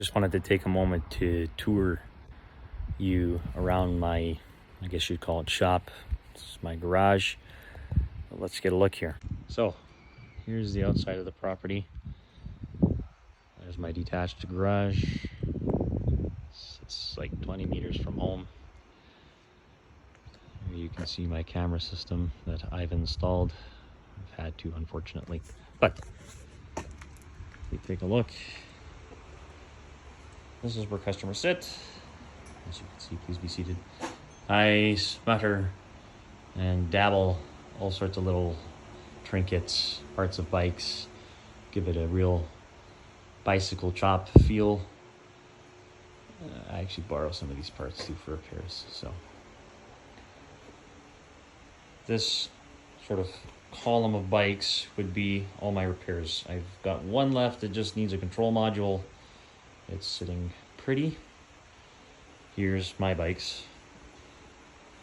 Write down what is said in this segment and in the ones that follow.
Just wanted to take a moment to tour you around my, I guess you'd call it shop. This is my garage. But let's get a look here. So here's the outside of the property. There's my detached garage. It's like 20 meters from home. Here you can see my camera system that I've installed. I've had to, unfortunately. But if you take a look, this is where customers sit. As you can see, please be seated. I smutter and dabble all sorts of little trinkets, parts of bikes, give it a real bicycle shop feel. I actually borrow some of these parts too for repairs. So this sort of column of bikes would be all my repairs. I've got one left that just needs a control module. It's sitting pretty. Here's my bikes.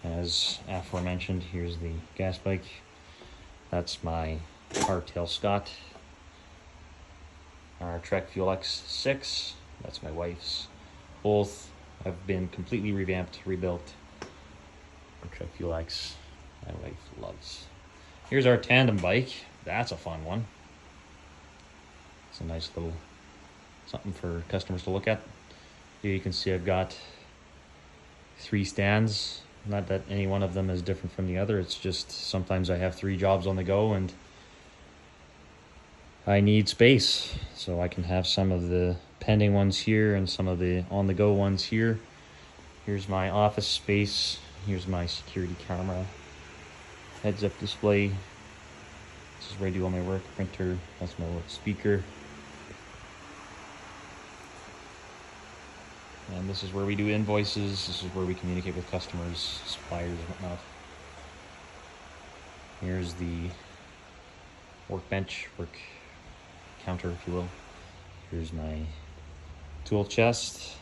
As aforementioned, here's the gas bike. That's my Hardtail Scott. Our Trek Fuel X6. That's my wife's. Both have been completely revamped, rebuilt. Our Trek Fuel X, my wife loves. Here's our tandem bike. That's a fun one. It's a nice little something for customers to look at. Here you can see I've got 3 stands. Not that any one of them is different from the other. It's just sometimes I have 3 jobs on the go and I need space. So I can have some of the pending ones here and some of the on-the-go ones here. Here's my office space. Here's my security camera. Heads-up display. This is where I do all my work. Printer. That's my little speaker. And this is where we do invoices. This is where we communicate with customers, suppliers, and whatnot. Here's the workbench, work counter, if you will. Here's my tool chest.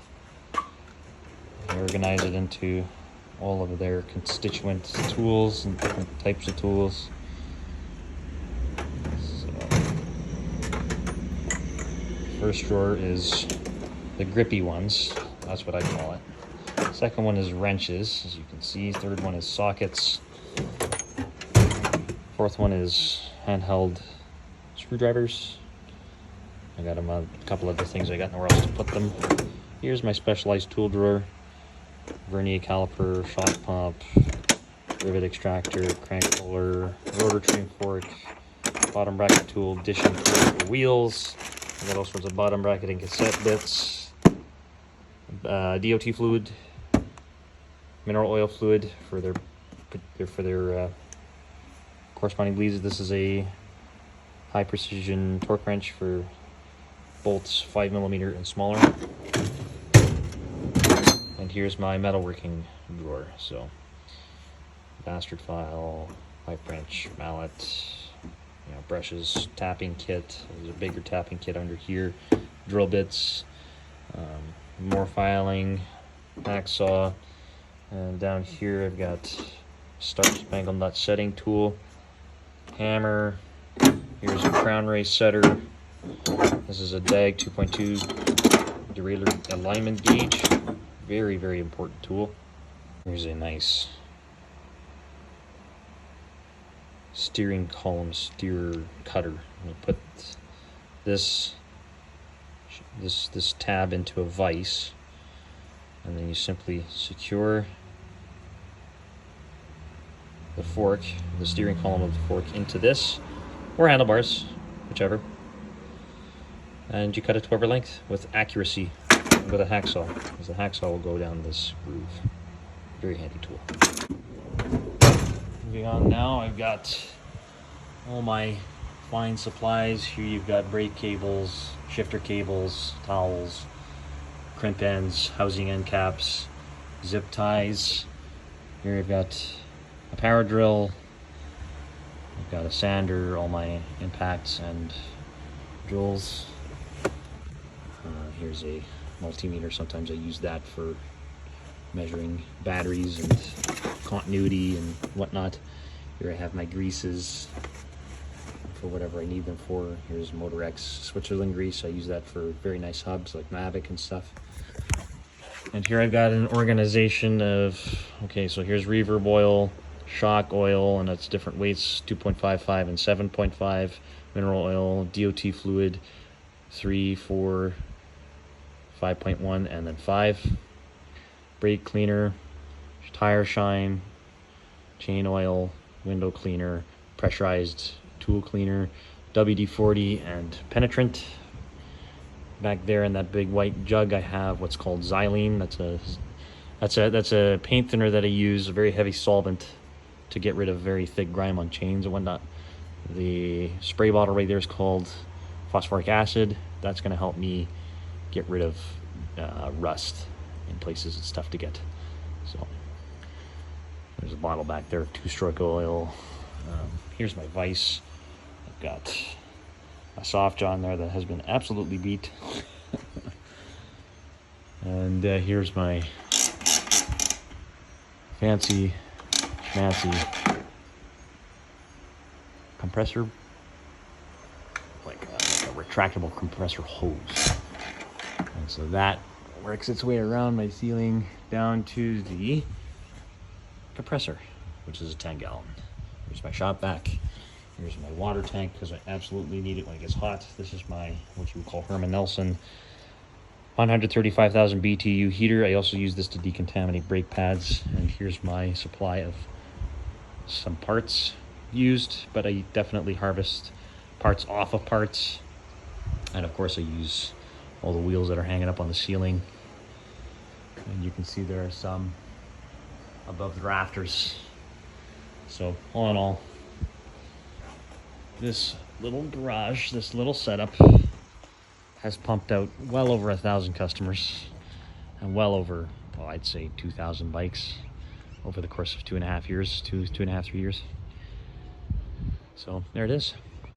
I organize it into all of their constituent tools and different types of tools. So, first drawer is the grippy ones. That's what I call it. Second one is wrenches, as you can see. Third one is sockets. Fourth one is handheld screwdrivers. I got them a couple other things. I got nowhere else to put them. Here's my specialized tool drawer. Vernier caliper, shock pump, rivet extractor, crank puller, rotor trim fork, bottom bracket tool, dishing tool for wheels. I got all sorts of bottom bracket and cassette bits. DOT fluid, mineral oil fluid for their corresponding bleeds. This is a high precision torque wrench for bolts 5mm and smaller. And here's my metalworking drawer. So bastard file, pipe wrench, mallet, brushes, tapping kit. There's a bigger tapping kit under here, drill bits. More filing, hacksaw, and down here I've got Star Spangled Nut setting tool, hammer. Here's a crown race setter. This is a DAG 2.2 derailleur alignment gauge. Very, very important tool. Here's a nice steering column steer cutter. I'm gonna put this tab into a vise, and then you simply secure the fork, the steering column of the fork, into this, or handlebars, whichever, and you cut it to whatever length with accuracy with a hacksaw, because the hacksaw will go down this groove. Very handy tool. Moving on now, I've got all my fine supplies. Here you've got brake cables, shifter cables, towels, crimp ends, housing end caps, zip ties. Here I've got a power drill. I've got a sander, all my impacts and drills. Here's a multimeter. Sometimes I use that for measuring batteries and continuity and whatnot. Here I have my greases, for whatever I need them for. Here's Motorex Switzerland grease. I use that for very nice hubs like Mavic and stuff. And here I've got an organization of, okay, so here's reverb oil, shock oil, and it's different weights, 2.55 and 7.5, mineral oil, DOT fluid, 3, 4, 5.1, and then 5. Brake cleaner, tire shine, chain oil, window cleaner, pressurized tool cleaner, WD-40, and penetrant. Back there in that big white jug I have what's called xylene. That's a paint thinner that I use, a very heavy solvent to get rid of very thick grime on chains and whatnot. The spray bottle right there is called phosphoric acid. That's going to help me get rid of rust in places it's tough to get. So there's a bottle back there of 2-stroke oil. Here's my vise. I've got a soft jaw in there that has been absolutely beat. And here's my fancy schmancy compressor, like a retractable compressor hose. And so that works its way around my ceiling down to the compressor, which is a 10-gallon. Here's my shop vac. Here's my water tank because I absolutely need it when it gets hot. This is my, what you would call Herman Nelson 135,000 BTU heater. I also use this to decontaminate brake pads. And here's my supply of some parts used, but I definitely harvest parts off of parts. And of course I use all the wheels that are hanging up on the ceiling. And you can see there are some above the rafters. So all in all, this little garage, this little setup has pumped out well over 1,000 customers and well over, well, I'd say 2,000 bikes over the course of 2.5 years, 2.5, 3 years. So there it is.